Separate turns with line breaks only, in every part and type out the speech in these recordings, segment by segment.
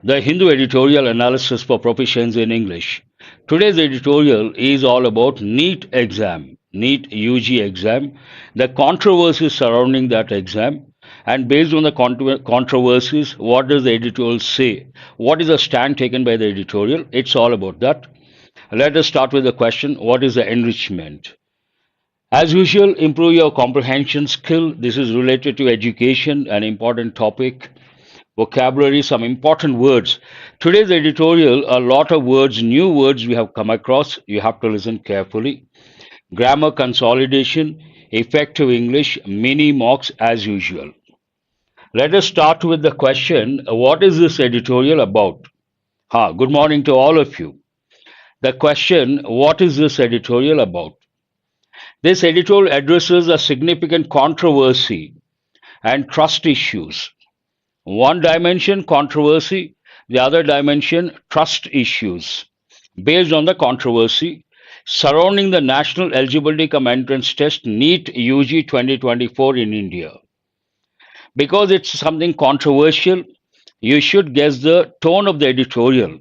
the Hindu Editorial Analysis for Proficiency in English. Today's editorial is all about NEET exam, NEET UG exam, the controversies surrounding that exam, and based on the controversies, what does the editorial say? What is the stand taken by the editorial? It's all about that. Let us start with the question, what is the enrichment? As usual, improve your comprehension skill. This is related to education, an important topic. Vocabulary, some important words. Today's editorial, a lot of words, new words we have come across. You have to listen carefully. Grammar consolidation, effective English, mini mocks as usual. Let us start with the question, what is this editorial about? Good morning to all of you. The question, what is this editorial about? This editorial addresses a significant controversy and trust issues. One dimension, controversy, the other dimension, trust issues. Based on the controversy surrounding the National Eligibility Cum Entrance Test NEET UG 2024 in India. Because it's something controversial, you should guess the tone of the editorial.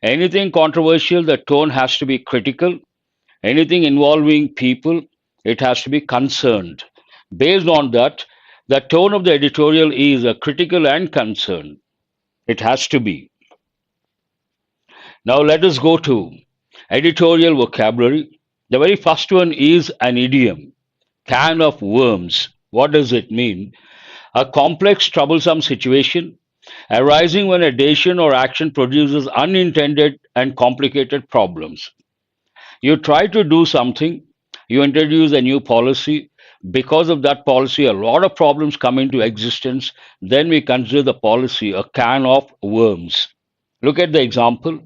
Anything controversial, the tone has to be critical. Anything involving people, it has to be concerned. Based on that, the tone of the editorial is critical and concerned. It has to be. Now let us go to editorial vocabulary. The very first one is an idiom, can of worms. What does it mean? A complex, troublesome situation arising when a decision or action produces unintended and complicated problems. You try to do something, you introduce a new policy. Because of that policy, a lot of problems come into existence. Then we consider the policy a can of worms. Look at the example.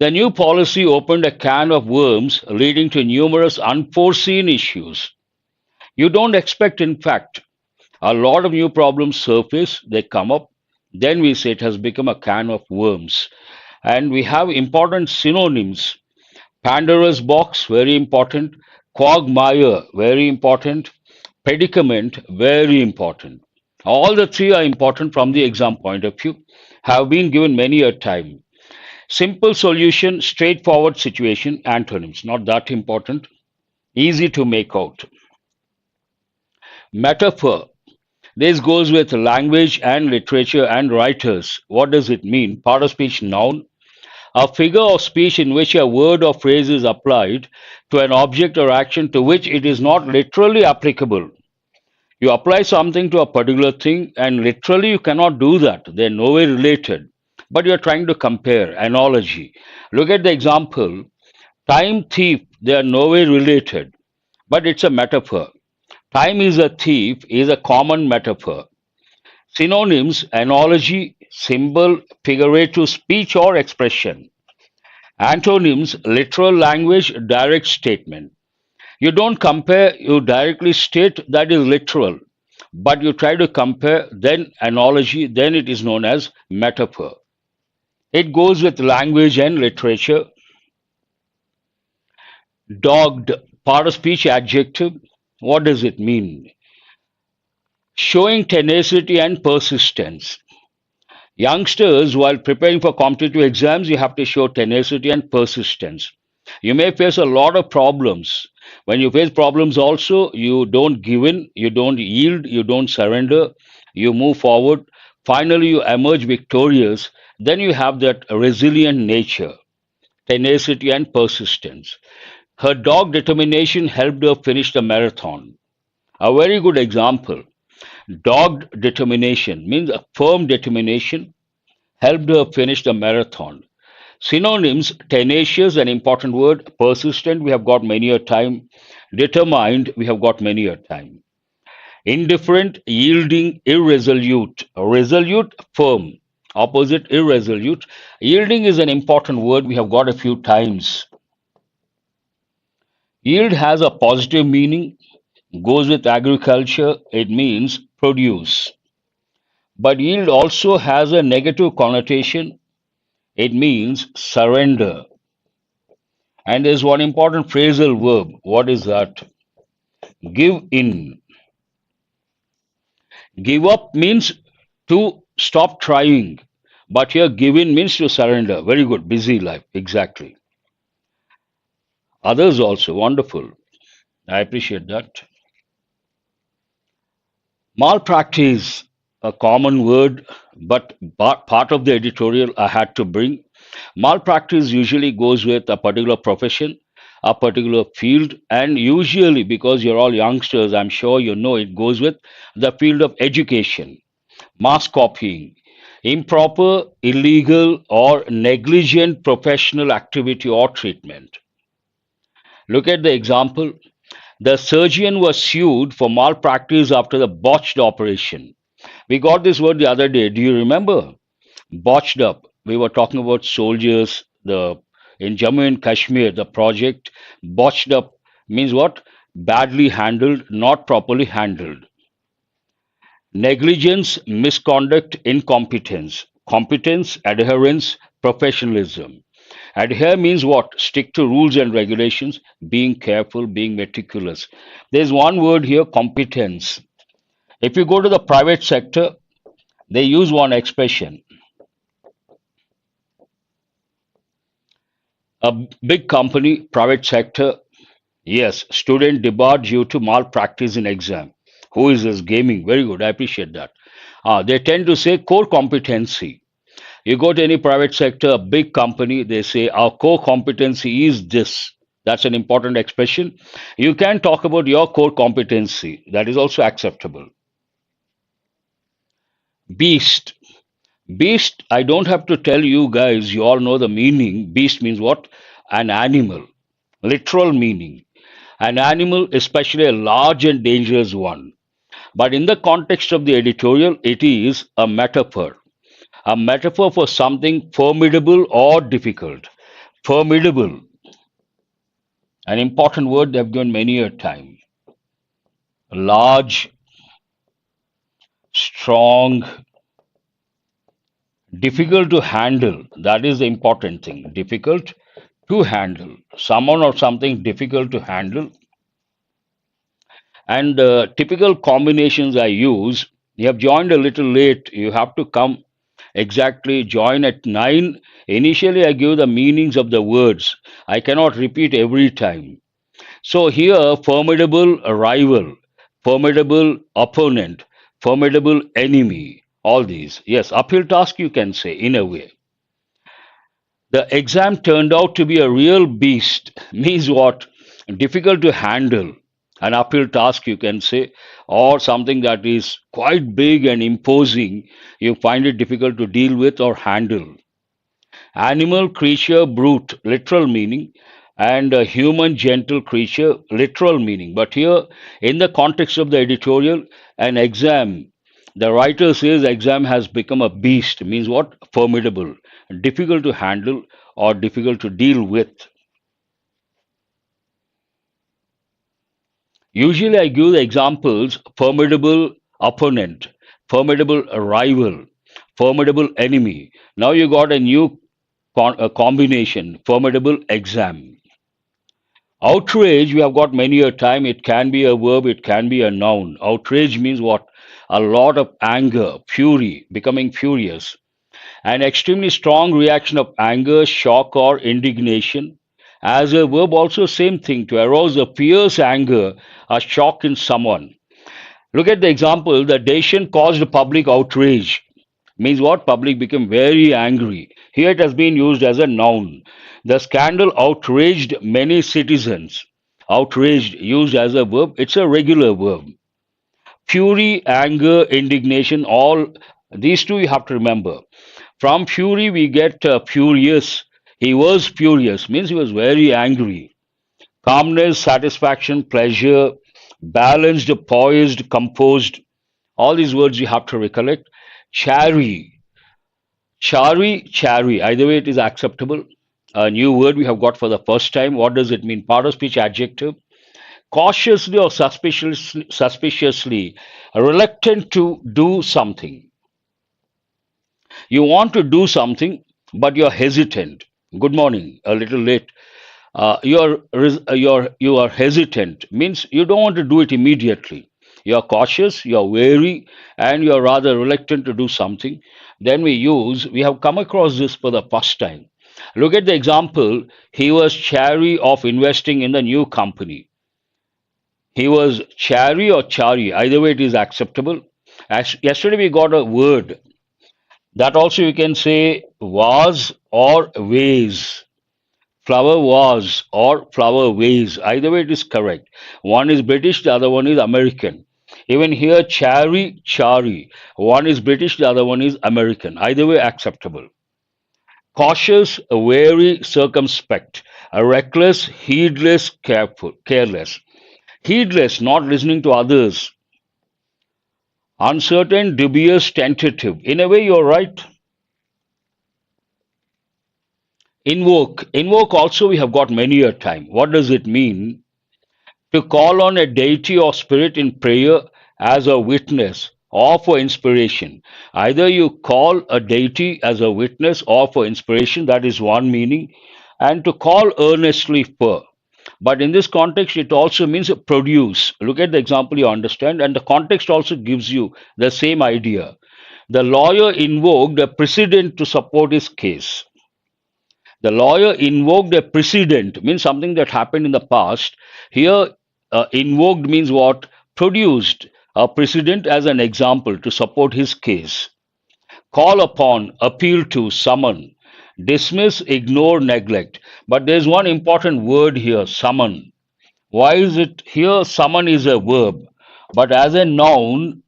The new policy opened a can of worms, leading to numerous unforeseen issues. You don't expect, in fact, a lot of new problems surface, they come up. Then we say it has become a can of worms. And we have important synonyms. Pandora's box, very important. Quagmire, very important. Predicament, very important. All the three are important from the exam point of view, have been given many a time. Simple solution, straightforward situation, antonyms, not that important. Easy to make out. Metaphor. This goes with language and literature and writers. What does it mean? Part of speech, noun. A figure of speech in which a word or phrase is applied to an object or action to which it is not literally applicable. You apply something to a particular thing and literally you cannot do that. They're nowhere related. But you're trying to compare, analogy. Look at the example. Time, thief, they are nowhere related. But it's a metaphor. Time is a thief is a common metaphor. Synonyms, analogy, symbol, figurative speech or expression. Antonyms, literal language, direct statement. You don't compare, you directly state that is literal, but you try to compare, then analogy, then it is known as metaphor. It goes with language and literature. Dogged, part of speech, adjective. What does it mean? Showing tenacity and persistence. Youngsters, while preparing for competitive exams, you have to show tenacity and persistence. You may face a lot of problems. When you face problems also, you don't give in, you don't yield, you don't surrender, you move forward. Finally, you emerge victorious. Then you have that resilient nature, tenacity and persistence. Her dogged determination helped her finish the marathon. A very good example. Dogged determination means a firm determination helped her finish the marathon. Synonyms, tenacious, an important word. Persistent, we have got many a time. Determined, we have got many a time. Indifferent, yielding, irresolute. Resolute, firm. Opposite, irresolute. Yielding is an important word we have got a few times. Yield has a positive meaning, goes with agriculture, it means produce. But yield also has a negative connotation, it means surrender. And there's one important phrasal verb. What is that? Give in. Give up means to stop trying. But here, give in means to surrender. Very good. Busy life. Exactly. Others also. Wonderful. I appreciate that. Malpractice, a common word, but part of the editorial I had to bring. Malpractice usually goes with a particular profession, a particular field, and usually, because you're all youngsters, I'm sure you know it goes with the field of education, mass copying, improper, illegal, or negligent professional activity or treatment. Look at the example. The surgeon was sued for malpractice after the botched operation. We got this word the other day. Do you remember? Botched up. We were talking about soldiers. The in Jammu and Kashmir, the project botched up means what? Badly handled, not properly handled. Negligence, misconduct, incompetence. Competence, adherence, professionalism. Adhere means what? Stick to rules and regulations, being careful, being meticulous. There's one word here, competence. If you go to the private sector, they use one expression. A big company, private sector, yes, student debarred due to malpractice in exam. Who is this gaming? Very good, I appreciate that. They tend to say core competency. You go to any private sector, a big company, they say our core competency is this. That's an important expression. You can talk about your core competency. That is also acceptable. Beast. Beast, I don't have to tell you guys, you all know the meaning. Beast means what? An animal. Literal meaning. An animal, especially a large and dangerous one. But in the context of the editorial, it is a metaphor. A metaphor for something formidable or difficult. Formidable, an important word they've given many a time. Large, strong, difficult to handle. That is the important thing. Difficult to handle. Someone or something difficult to handle. And the typical combinations I use, you have joined a little late. You have to come exactly join at 9. Initially, I give the meanings of the words. I cannot repeat every time. So here, formidable rival, formidable opponent, formidable enemy, all these. Yes, uphill task you can say in a way. The exam turned out to be a real beast. Means what? Difficult to handle. An uphill task you can say, or something that is quite big and imposing. You find it difficult to deal with or handle. Animal, creature, brute, literal meaning, and a human, gentle creature, literal meaning. But here, in the context of the editorial, an exam, the writer says exam has become a beast, means what? Formidable, difficult to handle, or difficult to deal with. Usually, I give the examples formidable opponent, formidable rival, formidable enemy. Now you got a new a combination, formidable exam. Outrage, we have got many a time. It can be a verb, it can be a noun. Outrage means what? A lot of anger, fury, becoming furious. An extremely strong reaction of anger, shock, or indignation. As a verb, also same thing, to arouse a fierce anger, a shock in someone. Look at the example. The decision caused public outrage. Means what? Public became very angry. Here it has been used as a noun. The scandal outraged many citizens. Outraged, used as a verb, it's a regular verb. Fury, anger, indignation, all these two you have to remember. From fury, we get furious. He was furious, means he was very angry. Calmness, satisfaction, pleasure, balanced, poised, composed. All these words you have to recollect. Chary, chary. Either way, it is acceptable. A new word we have got for the first time. What does it mean? Part of speech adjective. Cautiously or suspiciously reluctant to do something. You want to do something, but you're hesitant. Good morning. A little late. You are hesitant. Means you don't want to do it immediately. You are cautious. You are wary, and you are rather reluctant to do something. then we have come across this for the first time. Look at the example. He was chary of investing in the new company. He was chary or chary, either way it is acceptable. Yesterday we got a word that also you can say was or ways. Flower was or flower ways. Either way it is correct. One is British, the other one is American. Even here, chary, chari. One is British, the other one is American. Either way acceptable. Cautious, wary, circumspect. Reckless, heedless, careful, careless. Heedless, not listening to others. Uncertain, dubious, tentative. In a way, you're right. Invoke. Invoke also we have got many a time. What does it mean? To call on a deity or spirit in prayer as a witness or for inspiration. Either you call a deity as a witness or for inspiration, that is one meaning, and to call earnestly for. But in this context, it also means produce. Look at the example, you understand, and the context also gives you the same idea. The lawyer invoked a precedent to support his case. The lawyer invoked a precedent, means something that happened in the past. Here, invoked means what? Produced a precedent as an example to support his case. Call upon, appeal to, summon, dismiss, ignore, neglect. But there's one important word here, summon. Why is it here? Summon is a verb, but as a noun,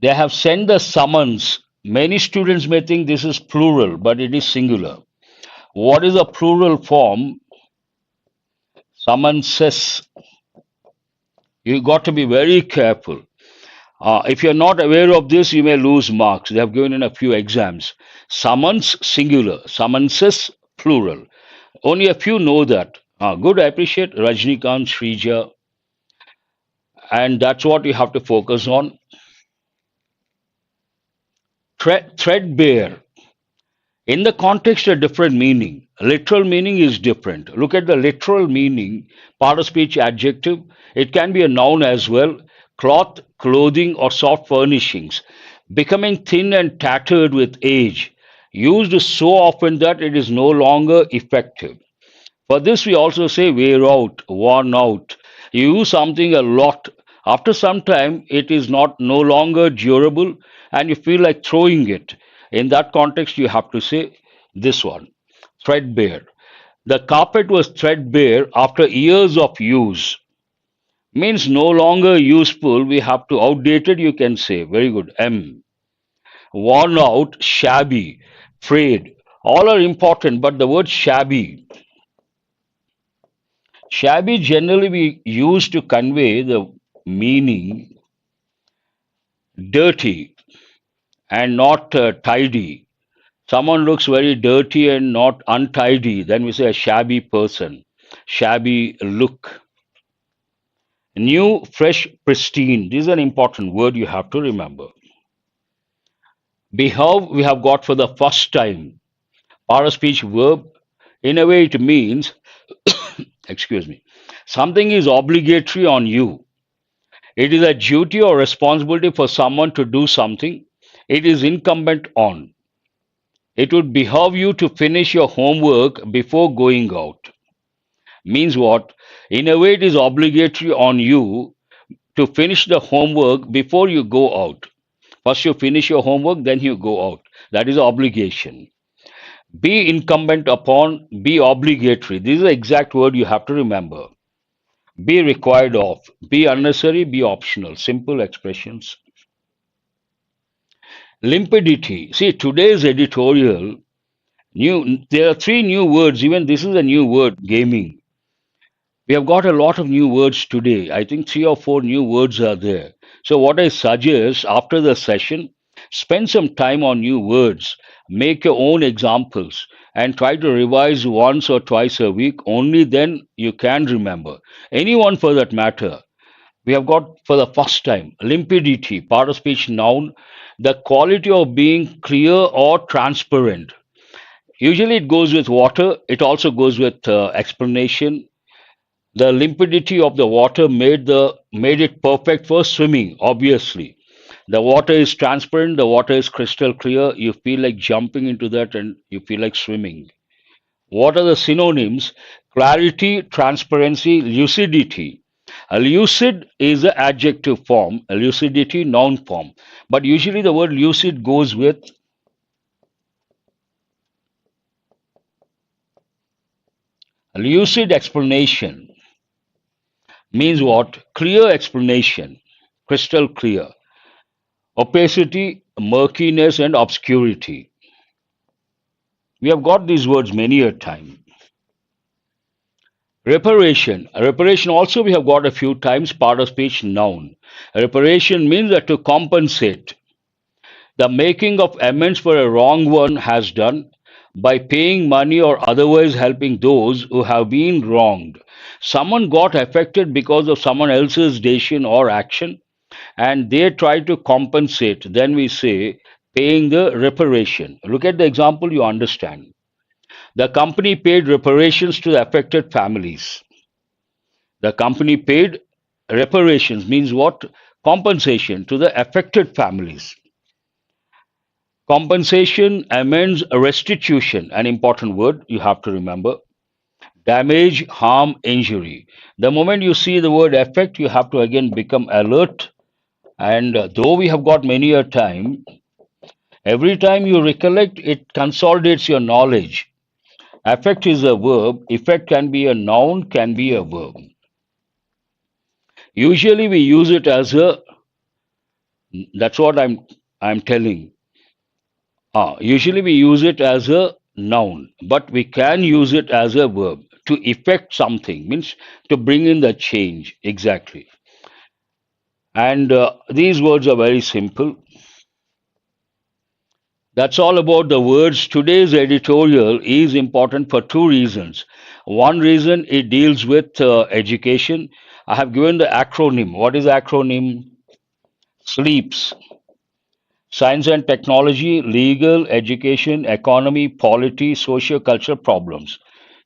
they have sent the summons. Many students may think this is plural, but it is singular. What is a plural form? Summonses. You got to be very careful. If you're not aware of this, you may lose marks. They have given in a few exams. Summons, singular. Summonses, plural. Only a few know that. Good, I appreciate Rajnikant, Shrija, and that's what you have to focus on. Threadbare. In the context, a different meaning. Literal meaning is different. Look at the literal meaning, part of speech adjective. It can be a noun as well. Cloth, clothing, or soft furnishings. Becoming thin and tattered with age. Used so often that it is no longer effective. For this, we also say wear out, worn out. You use something a lot. After some time, it is not no longer durable and you feel like throwing it. In that context, you have to say this one, threadbare. The carpet was threadbare after years of use. Means no longer useful. We have to outdated, you can say. Very good. M. Worn out, shabby, frayed. All are important, but the word shabby. Shabby generally we use to convey the meaning dirty and not tidy. Someone looks very dirty and not untidy, then we say a shabby person, shabby look. New, fresh, pristine. This is an important word you have to remember. Behave, we have got for the first time. Part of speech verb. In a way, it means, excuse me, something is obligatory on you. It is a duty or responsibility for someone to do something. It is incumbent on. It would behove you to finish your homework before going out. Means what? In a way, it is obligatory on you to finish the homework before you go out. First, you finish your homework, then you go out. That is obligation. Be incumbent upon, be obligatory. This is the exact word you have to remember. Be required of, be unnecessary, be optional. Simple expressions. Limpidity. See, today's editorial, there are three new words. Even this is a new word, gaming. We have got a lot of new words today. I think 3 or 4 new words are there. So, what I suggest after the session, spend some time on new words, make your own examples, and try to revise once or twice a week. Only then you can remember. Anyone for that matter. We have got for the first time limpidity, part of speech noun, the quality of being clear or transparent. Usually it goes with water, it also goes with explanation. The limpidity of the water made it perfect for swimming, obviously. The water is transparent, the water is crystal clear, you feel like jumping into that and you feel like swimming. What are the synonyms? Clarity, transparency, lucidity. A lucid is the adjective form, a lucidity noun form. But usually the word lucid goes with lucid explanation. Means what? Clear explanation, crystal clear. Opacity, murkiness, and obscurity. We have got these words many a time. Reparation. Reparation also we have got a few times, part of speech noun. Reparation means that to compensate. The making of amends for a wrong one has done by paying money or otherwise helping those who have been wronged. Someone got affected because of someone else's decision or action and they try to compensate. Then we say paying the reparation. Look at the example, you understand. The company paid reparations to the affected families. The company paid reparations means what? Compensation to the affected families. Compensation, amends, restitution, an important word you have to remember. Damage, harm, injury. The moment you see the word affect, you have to again become alert. And though we have got many a time, every time you recollect, it consolidates your knowledge. Affect is a verb, effect can be a noun, can be a verb. Usually we use it as a, that's what I'm telling. Usually we use it as a noun, but we can use it as a verb to effect something, means to bring in the change, exactly. And these words are very simple. That's all about the words. Today's editorial is important for two reasons. One reason it deals with education. I have given the acronym. What is the acronym? SLEEPS. Science and technology, legal, education, economy, polity, socio-cultural problems.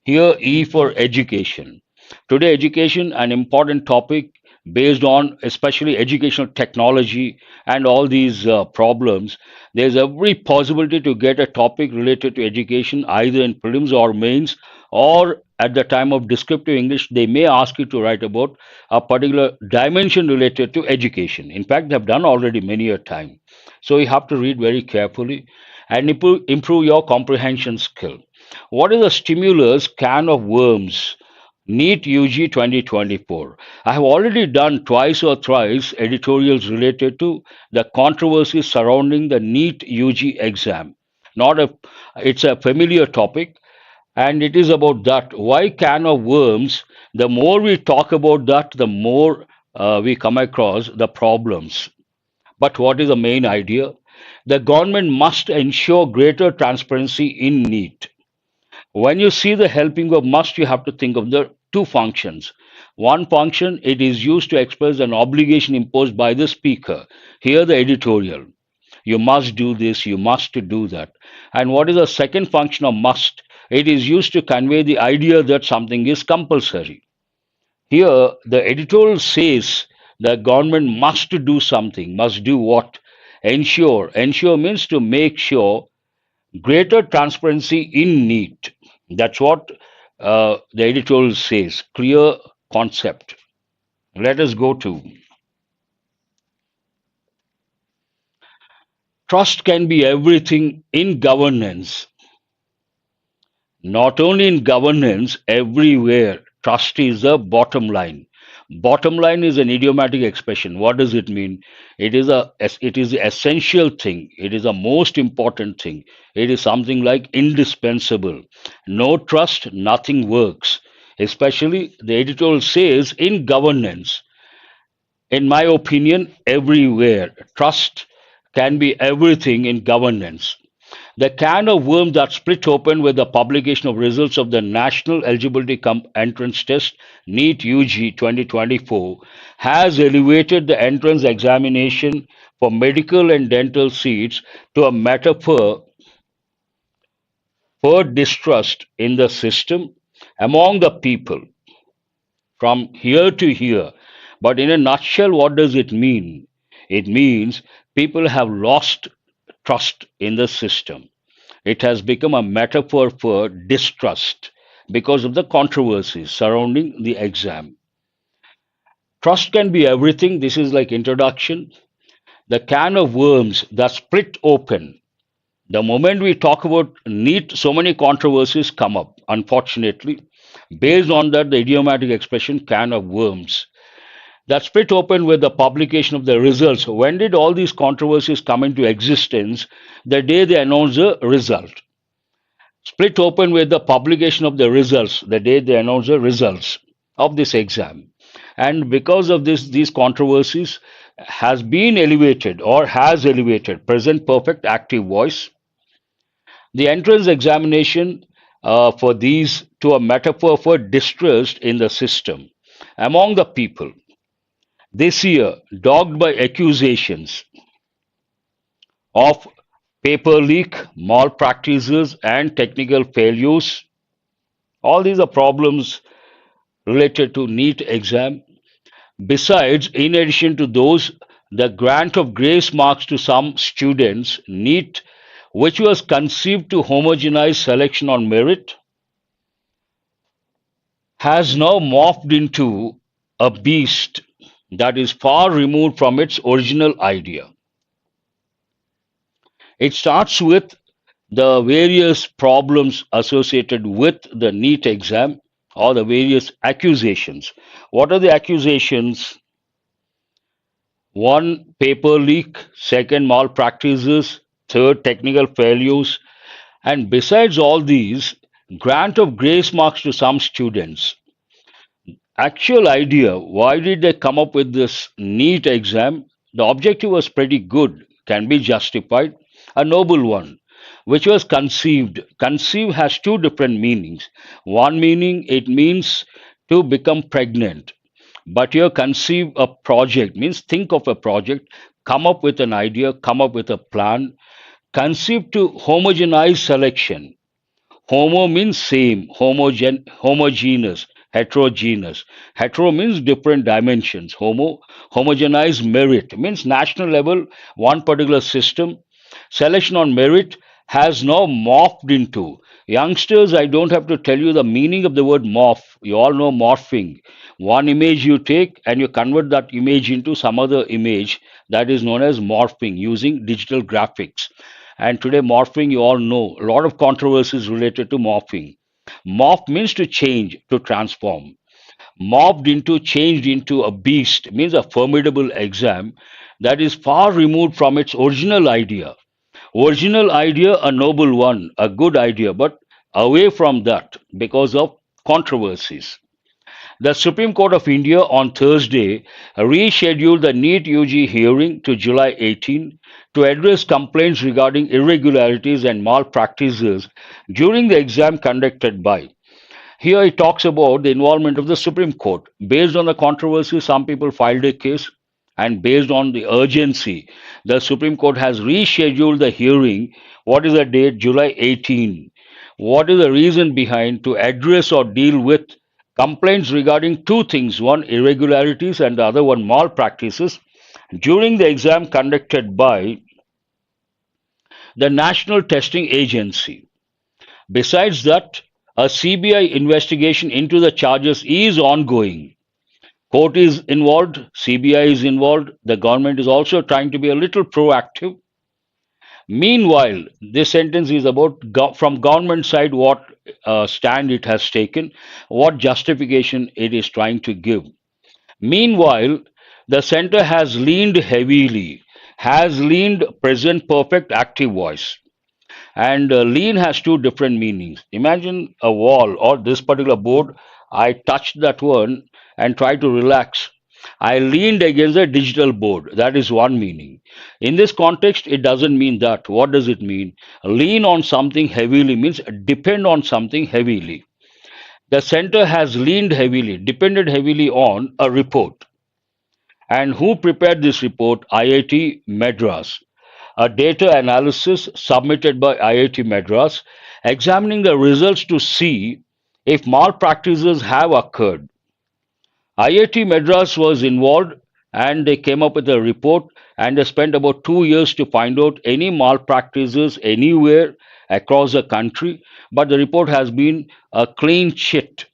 Here, E for education. Today, education, an important topic based on especially educational technology and all these problems. There's every possibility to get a topic related to education either in prelims or mains, or at the time of descriptive English, they may ask you to write about a particular dimension related to education. In fact, they have done already many a time. So you have to read very carefully and improve your comprehension skill. What is a stimulus can of worms? NEET UG 2024. I have already done twice or thrice editorials related to the controversies surrounding the NEET UG exam. Not a, it's a familiar topic, and it is about that. Why can of worms? The more we talk about that, the more we come across the problems. But what is the main idea? The government must ensure greater transparency in NEET. When you see the helping of must, you have to think of the two functions. One function, it is used to express an obligation imposed by the speaker. Here, the editorial. You must do this, you must do that. And what is the second function of must? It is used to convey the idea that something is compulsory. Here, the editorial says the government must do something. Must do what? Ensure. Ensure means to make sure greater transparency in NEET. That's what the editorial says. Clear concept. Let us go to trust can be everything in governance. Not only in governance, everywhere. Trust is the bottom line. Bottom line is an idiomatic expression. What does it mean? It is the essential thing. It is the most important thing. It is something like indispensable. No trust, nothing works. Especially the editorial says in governance. In my opinion, everywhere. Trust can be everything in governance. The can of worms that split open with the publication of results of the National Eligibility Entrance Test NEET UG 2024 has elevated the entrance examination for medical and dental seats to a metaphor for distrust in the system among the people from here to here. But in a nutshell, what does it mean? It means People have lost trust in the system. It has become a metaphor for distrust because of the controversies surrounding the exam. Trust can be everything. This is like introduction. The can of worms that split open. The moment we talk about NEET, so many controversies come up, unfortunately. Based on that, the idiomatic expression can of worms that split open with the publication of the results. When did all these controversies come into existence? The day they announced the result. Split open with the publication of the results, the day they announced the results of this exam. And because of this, these controversies has been elevated or has elevated present perfect active voice. The entrance examination for these to a metaphor for distrust in the system among the people. This year, dogged by accusations of paper leak, malpractices, and technical failures. All these are problems related to NEET exam. Besides, in addition to those, the grant of grace marks to some students, NEET, which was conceived to homogenize selection on merit, has now morphed into a beast that is far removed from its original idea. It starts with the various problems associated with the NEET exam or the various accusations. What are the accusations? One, paper leak. Second, malpractices. Third, technical failures. And besides all these, grant of grace marks to some students. Actual idea, why did they come up with this NEET exam? The objective was pretty good, can be justified, a noble one, which was conceived. Conceive has two different meanings. One meaning, it means to become pregnant. But here, conceive a project means think of a project, come up with an idea, come up with a plan. Conceive to homogenize selection. Homo means same, homogeneous, heterogeneous. Hetero means different dimensions. Homogenized merit means national level, one particular system. Selection on merit has now morphed into. Youngsters, I don't have to tell you the meaning of the word morph. You all know morphing. One image you take and you convert that image into some other image, that is known as morphing using digital graphics. And today, morphing, you all know, a lot of controversies related to morphing. Morph means to change, to transform. Morphed into, changed into a beast means a formidable exam that is far removed from its original idea. Original idea, a noble one, a good idea, but away from that because of controversies. The Supreme Court of India on Thursday rescheduled the NEET UG hearing to July 18 to address complaints regarding irregularities and malpractices during the exam conducted by. Here it talks about the involvement of the Supreme Court. Based on the controversy, some people filed a case, and based on the urgency, the Supreme Court has rescheduled the hearing. What is the date? July 18. What is the reason behind to address or deal with complaints regarding two things, one irregularities and the other one malpractices during the exam conducted by the National Testing Agency. Besides that, a CBI investigation into the charges is ongoing. Court is involved, CBI is involved, the government is also trying to be a little proactive. Meanwhile, this sentence is about from government side what stand it has taken, what justification it is trying to give. Meanwhile, the center has leaned present perfect active voice. And lean has two different meanings. Imagine a wall or this particular board. I touched that one and tried to relax. I leaned against a digital board. That is one meaning. In this context, it doesn't mean that. What does it mean? Lean on something heavily means depend on something heavily. The center has leaned heavily, depended heavily on a report. And who prepared this report? IIT Madras. A data analysis submitted by IIT Madras examining the results to see if malpractices have occurred. IIT Madras was involved and they came up with a report, and they spent about 2 years to find out any malpractices anywhere across the country. But the report has been a clean chit.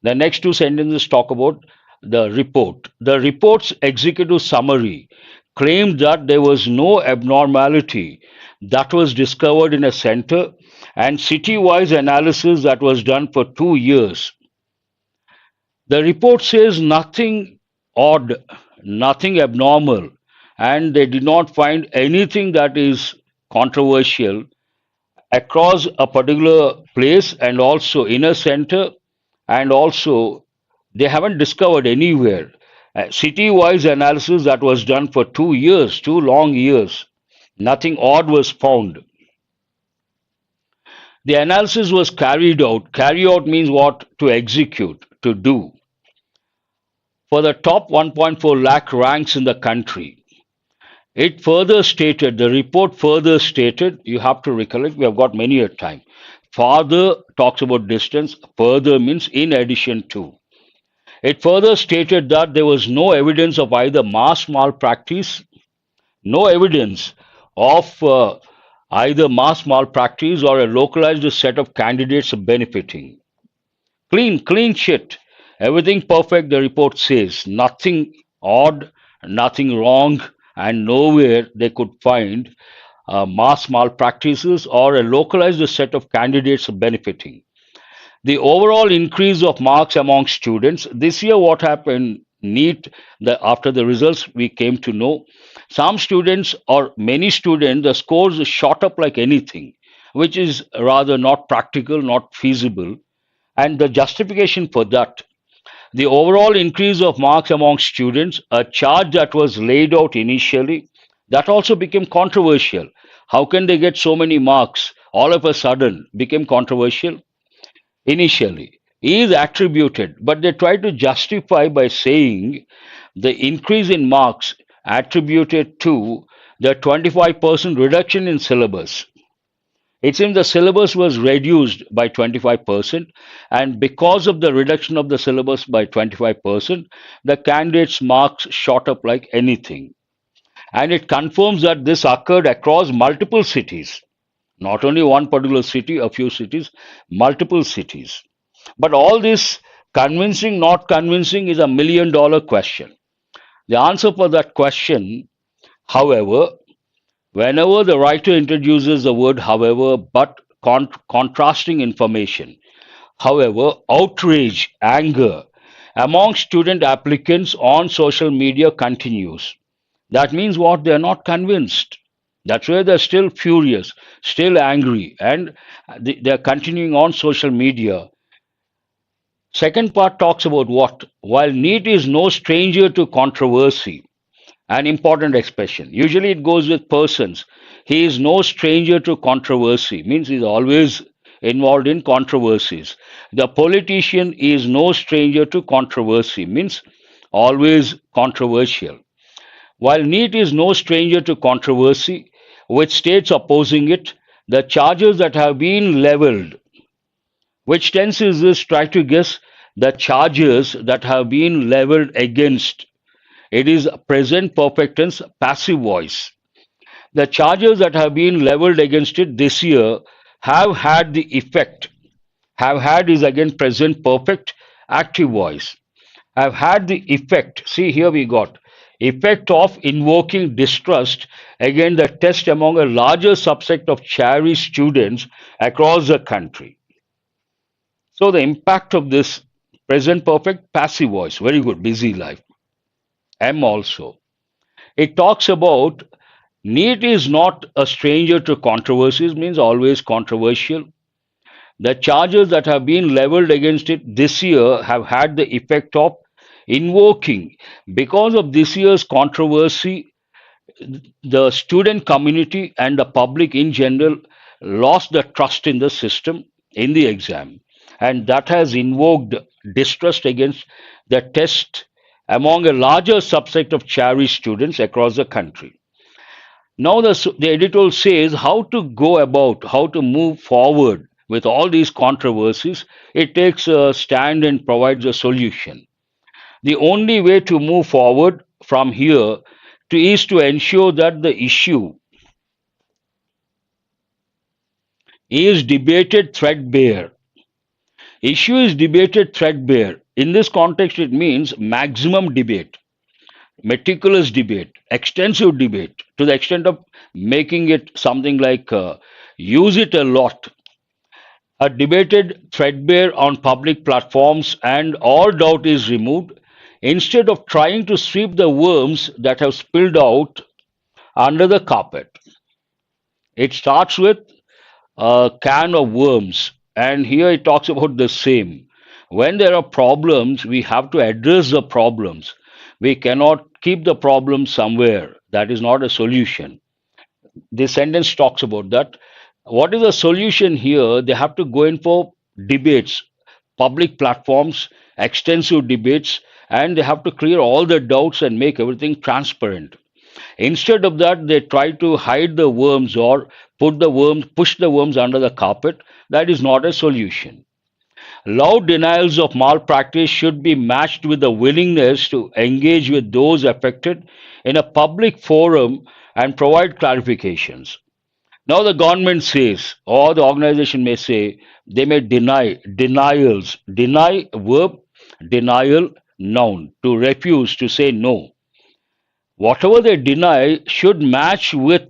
The next two sentences talk about the report. The report's executive summary claimed that there was no abnormality that was discovered in a center, and city-wise analysis that was done for 2 years. The report says nothing odd, nothing abnormal, and they did not find anything that is controversial across a particular place and also in a center, and also they haven't discovered anywhere. City-wise analysis that was done for 2 years, 2 long years, nothing odd was found. The analysis was carried out. Carry out means what? To execute, to do. For the top 1.4 lakh ranks in the country. It further stated, the report further stated, you have to recollect, we have got many a time. Further talks about distance, further means in addition to. It further stated that there was no evidence of either mass malpractice, no evidence of either mass malpractice or a localized set of candidates benefiting. Clean shit. Everything perfect, the report says. Nothing odd, nothing wrong, and nowhere they could find mass malpractices or a localized set of candidates benefiting. The overall increase of marks among students this year, what happened? NEET, after the results we came to know, some students or many students, the scores shot up like anything, which is rather not practical, not feasible. And the justification for that, the overall increase of marks among students, a charge that was laid out initially, that also became controversial. How can they get so many marks all of a sudden? Became controversial initially. Is attributed, but they try to justify by saying the increase in marks attributed to the 25% reduction in syllabus. It seems the syllabus was reduced by 25%, and because of the reduction of the syllabus by 25%, the candidates' marks shot up like anything. And it confirms that this occurred across multiple cities, not only one particular city, a few cities, multiple cities. But all this convincing, not convincing, is $1 million question. The answer for that question, however, whenever the writer introduces the word however, but contrasting information, however, outrage, anger among student applicants on social media continues. That means what? They are not convinced. That's why they're still furious, still angry, and they're continuing on social media. Second part talks about what? While NEET is no stranger to controversy, an important expression. Usually it goes with persons. He is no stranger to controversy, means he's always involved in controversies. The politician is no stranger to controversy, means always controversial. While NEET is no stranger to controversy, with states opposing it, the charges that have been leveled, which tense is this? Try to guess the charges that have been leveled against. It is present perfect tense, passive voice. The charges that have been leveled against it this year have had the effect. Have had is again present perfect, active voice. Have had the effect. See, here we got effect of invoking distrust against the test among a larger subset of cherished students across the country. So the impact of this present perfect, passive voice, very good, busy life. M also. It talks about NEET is not a stranger to controversies, means always controversial. The charges that have been leveled against it this year have had the effect of invoking, because of this year's controversy, the student community and the public in general lost the trust in the system, in the exam, and that has invoked distrust against the test among a larger subset of cherished students across the country. Now, the editorial says how to go about, how to move forward with all these controversies. It takes a stand and provides a solution. The only way to move forward from here is to ensure that the issue is debated threadbare. Issue is debated threadbare. In this context, it means maximum debate, meticulous debate, extensive debate, to the extent of making it something like use it a lot. A debated threadbare on public platforms, and all doubt is removed. Instead of trying to sweep the worms that have spilled out under the carpet, it starts with a can of worms, and here it talks about the same. When there are problems, we have to address the problems. We cannot keep the problem somewhere. That is not a solution. This sentence talks about that. What is the solution here? They have to go in for debates, public platforms, extensive debates, and they have to clear all the doubts and make everything transparent. Instead of that, they try to hide the worms or push the worms under the carpet. That is not a solution. Loud denials of malpractice should be matched with the willingness to engage with those affected in a public forum and provide clarifications. Now, the government says, or the organization may say, they may deny verb, denial noun, to refuse, to say no. Whatever they deny should match with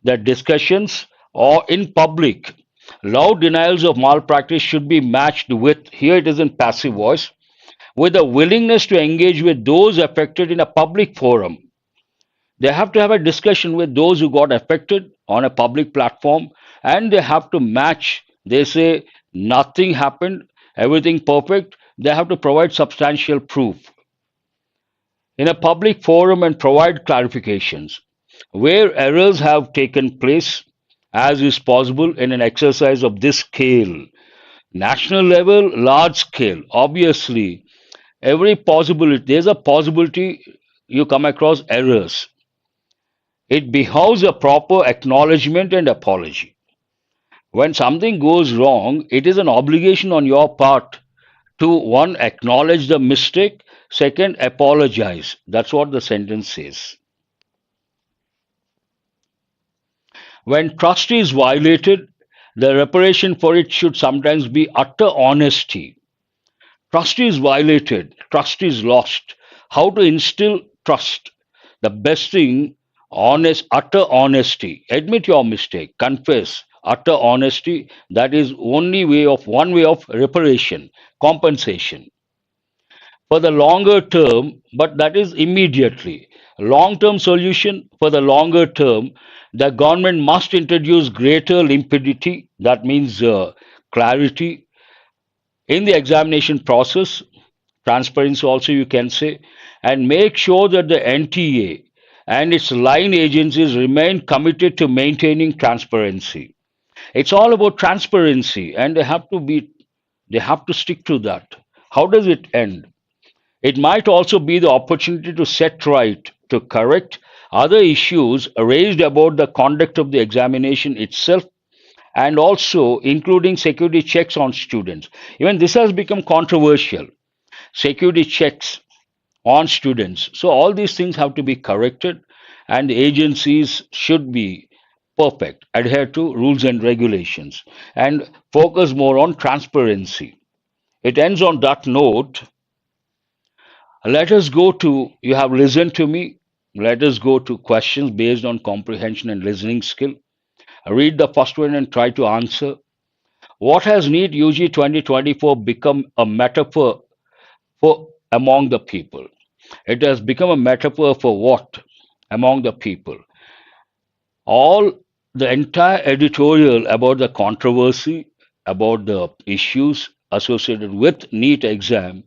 the discussions or in public. Loud denials of malpractice should be matched with, here it is in passive voice, with a willingness to engage with those affected in a public forum. They have to have a discussion with those who got affected on a public platform, and they have to match. They say nothing happened, everything perfect. They have to provide substantial proof in a public forum and provide clarifications. Where errors have taken place, as is possible in an exercise of this scale, national level, large scale, obviously, every possibility, there's a possibility you come across errors. It behoves a proper acknowledgement and apology. When something goes wrong, it is an obligation on your part to, one, acknowledge the mistake, second, apologize. That's what the sentence says. When trust is violated, the reparation for it should sometimes be utter honesty. Trust is violated, trust is lost. How to instill trust? The best thing, utter honesty. Admit your mistake, confess, utter honesty. That is one way of reparation, compensation. For the longer term, but that is immediately. Long term solution, for the longer term, the government must introduce greater limpidity, that means clarity, in the examination process, transparency also you can say, and make sure that the NTA and its line agencies remain committed to maintaining transparency. It's all about transparency, and they have to stick to that. How does it end? It might also be the opportunity to set right, to correct other issues raised about the conduct of the examination itself, and also including security checks on students. Even this has become controversial. Security checks on students. So all these things have to be corrected, and the agencies should be perfect, adhere to rules and regulations, and focus more on transparency. It ends on that note. Let us go to, you have listened to me. Let us go to questions based on comprehension and listening skill. Read the first one and try to answer. What has NEET UG 2024 become a metaphor for among the people? It has become a metaphor for what among the people? All the entire editorial about the controversy, about the issues associated with NEET exam,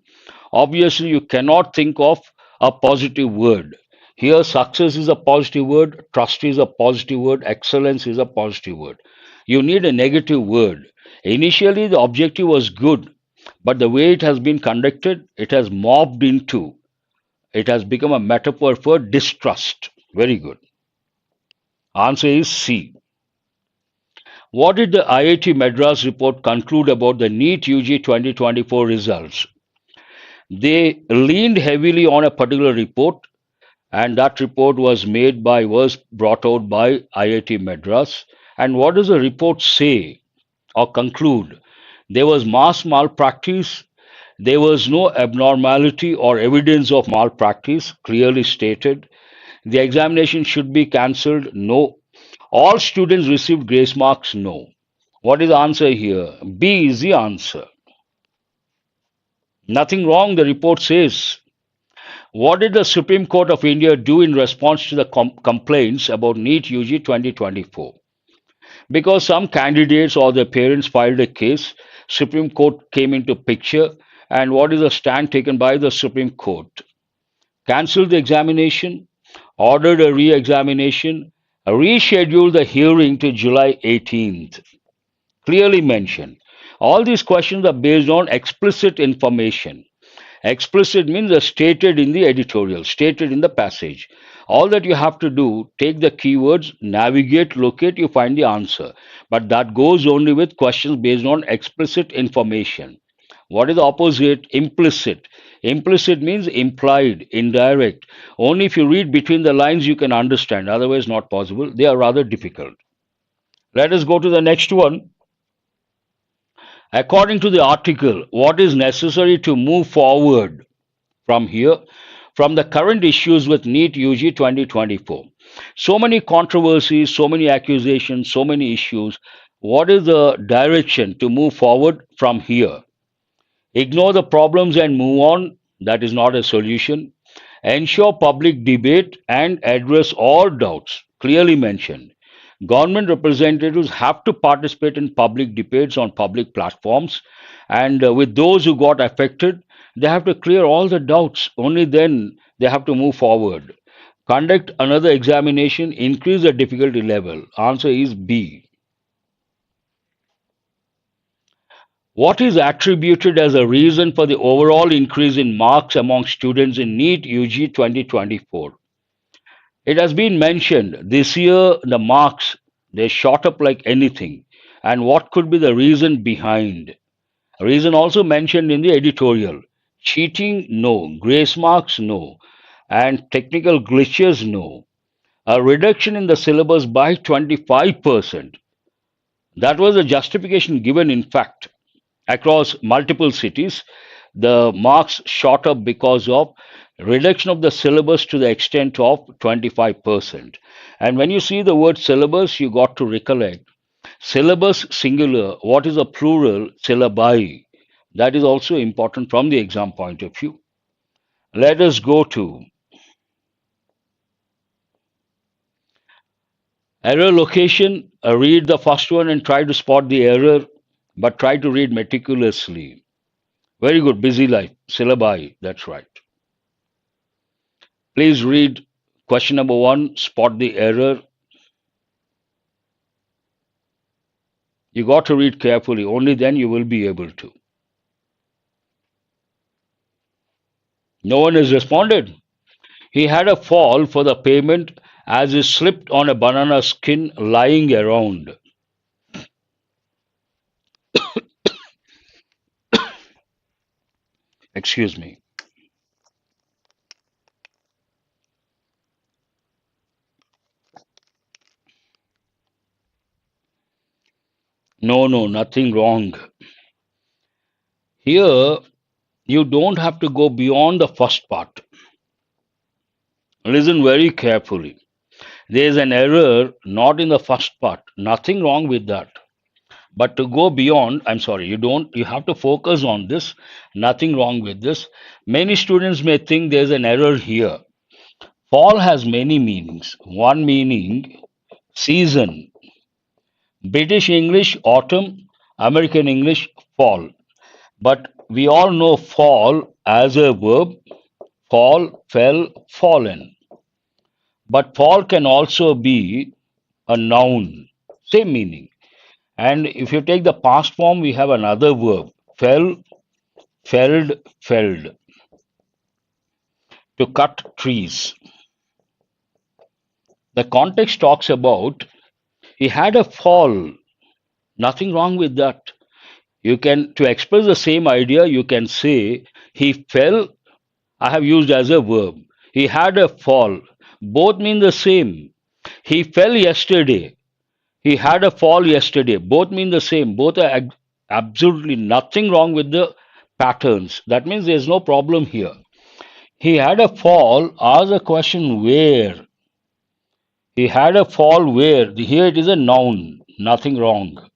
obviously you cannot think of a positive word. Here, success is a positive word, trust is a positive word, excellence is a positive word. You need a negative word. Initially, the objective was good, but the way it has been conducted, it has morphed into, it has become a metaphor for distrust. Very good. Answer is C. What did the IIT Madras report conclude about the NEET UG 2024 results? They leaned heavily on a particular report, and that report was brought out by IIT Madras. And what does the report say or conclude? There was mass malpractice. There was no abnormality or evidence of malpractice clearly stated. The examination should be cancelled. No. All students received grace marks. No. What is the answer here? B is the answer. Nothing wrong, the report says. What did the Supreme Court of India do in response to the complaints about NEET UG 2024? Because some candidates or their parents filed a case, Supreme Court came into picture, and what is the stand taken by the Supreme Court? Cancelled the examination, ordered a re-examination, rescheduled the hearing to July 18th. Clearly mentioned. All these questions are based on explicit information. Explicit means stated in the editorial, stated in the passage. All that you have to do, take the keywords, navigate, locate, you find the answer. But that goes only with questions based on explicit information. What is the opposite? Implicit. Implicit means implied, indirect. Only if you read between the lines you can understand, otherwise not possible. They are rather difficult. Let us go to the next one. According to the article, what is necessary to move forward from here, from the current issues with NEET UG 2024? So many controversies, so many accusations, so many issues. What is the direction to move forward from here? Ignore the problems and move on. That is not a solution. Ensure public debate and address all doubts. Clearly mentioned. Government representatives have to participate in public debates on public platforms, and with those who got affected, they have to clear all the doubts. Only then they have to move forward. Conduct another examination, increase the difficulty level. Answer is B. What is attributed as a reason for the overall increase in marks among students in NEET UG 2024? It has been mentioned this year the marks they shot up like anything. And what could be the reason behind? Reason also mentioned in the editorial. Cheating, no. Grace marks, no. And technical glitches, no. A reduction in the syllabus by 25%. That was the justification given, in fact, across multiple cities. The marks shot up because of reduction of the syllabus to the extent of 25%. And when you see the word syllabus, you got to recollect syllabus singular. What is a plural? Syllabi. That is also important from the exam point of view. Let us go to error location. Read the first one and try to spot the error, but try to read meticulously. Very good, busy life. Syllabi, that's right. Please read question number 1, spot the error. You got to read carefully, only then you will be able to. No one has responded. He had a fall for the payment as he slipped on a banana skin lying around. Excuse me. No, no, nothing wrong. Here, you don't have to go beyond the first part. Listen very carefully. There is an error not in the first part. Nothing wrong with that. But to go beyond, I'm sorry, you have to focus on this. Nothing wrong with this. Many students may think there's an error here. Fall has many meanings. One meaning, season. British English, autumn. American English, fall. But we all know fall as a verb. Fall, fell, fallen. But fall can also be a noun. Same meaning. And if you take the past form, we have another verb. Fell, felled, felled. To cut trees. The context talks about he had a fall. Nothing wrong with that. You can, to express the same idea, you can say he fell. I have used as a verb. He had a fall. Both mean the same. He fell yesterday. He had a fall yesterday. Both mean the same. Both are absolutely nothing wrong with the patterns. That means there's no problem here. He had a fall. Ask the question where. He had a fall where. Here it is a noun. Nothing wrong.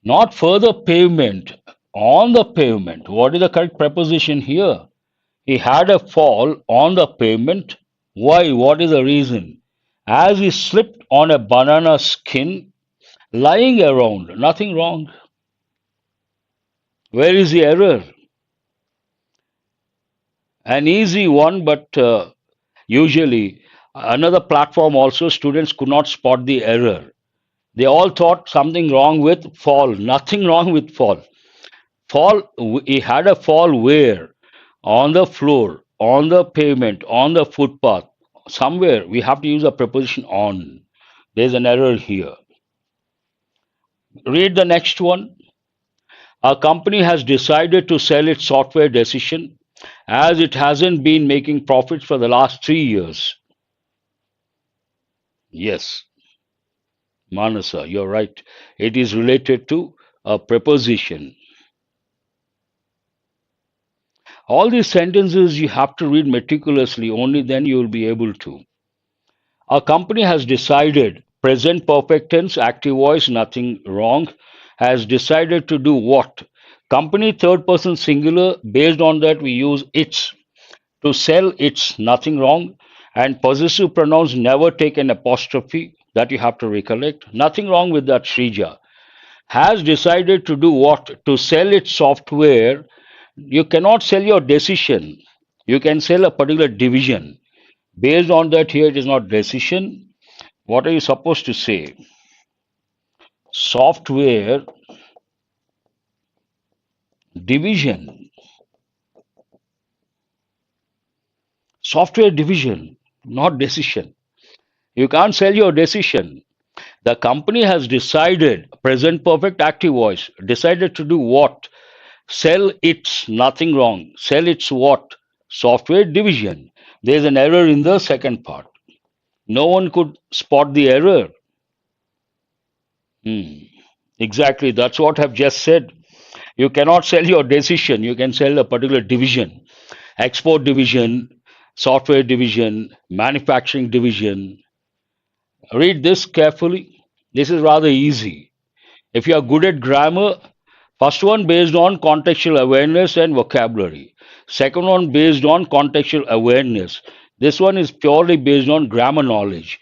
Not further pavement. On the pavement. What is the correct preposition here? He had a fall on the pavement. Why? What is the reason? As he slipped on a banana skin lying around. Nothing wrong. Where is the error? An easy one, but usually another platform also students could not spot the error. They all thought something wrong with fall. Nothing wrong with fall. Fall, he had a fall where? On the floor, on the pavement, on the footpath. Somewhere we have to use a preposition on. There's an error here. Read the next one. A company has decided to sell its software decision as it hasn't been making profits for the last 3 years. Yes, Manasa, you're right. It is related to a preposition. All these sentences you have to read meticulously, only then you will be able to. A company has decided, present perfect tense, active voice, nothing wrong, has decided to do what? Company third person singular, based on that we use its. To sell its, nothing wrong. And possessive pronouns never take an apostrophe, that you have to recollect. Nothing wrong with that, Srija. Has decided to do what? To sell its software. You cannot sell your decision. You can sell a particular division. Based on that, here it is not decision. What are you supposed to say? Software division. Software division, not decision. You can't sell your decision. The company has decided, present perfect active voice, decided to do what? Sell its, nothing wrong. Sell its what? Software division. There's an error in the second part. No one could spot the error. Exactly, that's what I've just said. You cannot sell your decision, you can sell a particular division. Export division, software division, manufacturing division. Read this carefully. This is rather easy. If you are good at grammar, first one based on contextual awareness and vocabulary. Second one based on contextual awareness. This one is purely based on grammar knowledge.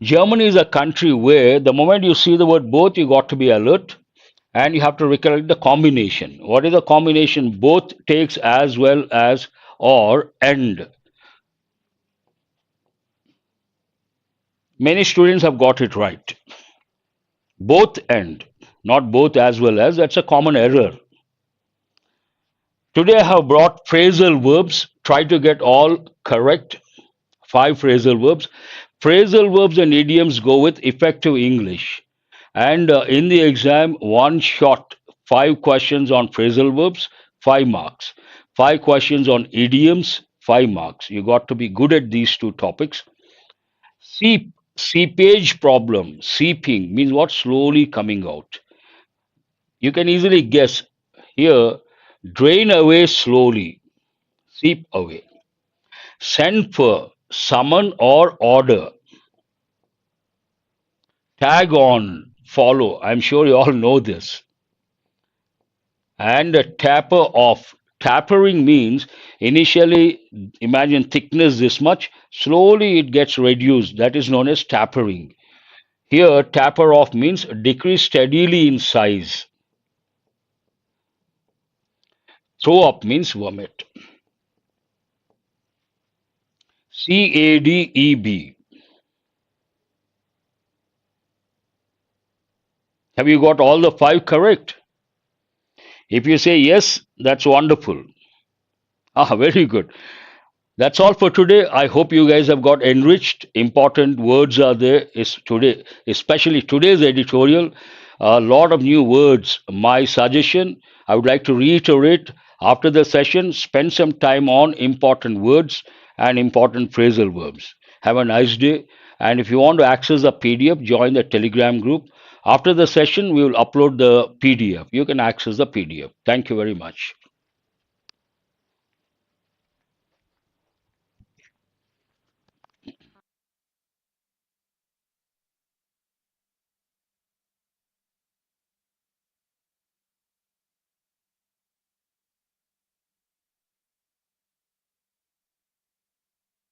Germany is a country where the moment you see the word both, you got to be alert and you have to recollect the combination. What is the combination? Both takes as well as or and. Many students have got it right. Both and, not both as well as. That's a common error. Today I have brought phrasal verbs. Try to get all correct. 5 phrasal verbs. Phrasal verbs and idioms go with effective English. And in the exam, one shot, 5 questions on phrasal verbs, 5 marks. 5 questions on idioms, 5 marks. You got to be good at these 2 topics. Seepage problem. Seeping means what? Slowly coming out. You can easily guess here. Drain away slowly. Seep away. Send for, summon or order. Tag on, follow. I'm sure you all know this. And a tapper off. Tappering means initially, imagine thickness this much, slowly it gets reduced. That is known as tappering. Here, tapper off means decrease steadily in size. Throw up means vomit. CADEB. Have you got all the 5 correct? If you say yes, that's wonderful. Very good. That's all for today. I hope you guys have got enriched. Important words are there today, especially today's editorial. A lot of new words. My suggestion, I would like to reiterate, after the session, spend some time on important words and important phrasal verbs. Have a nice day. And if you want to access the PDF, join the Telegram group. After the session, we will upload the PDF. You can access the PDF. Thank you very much.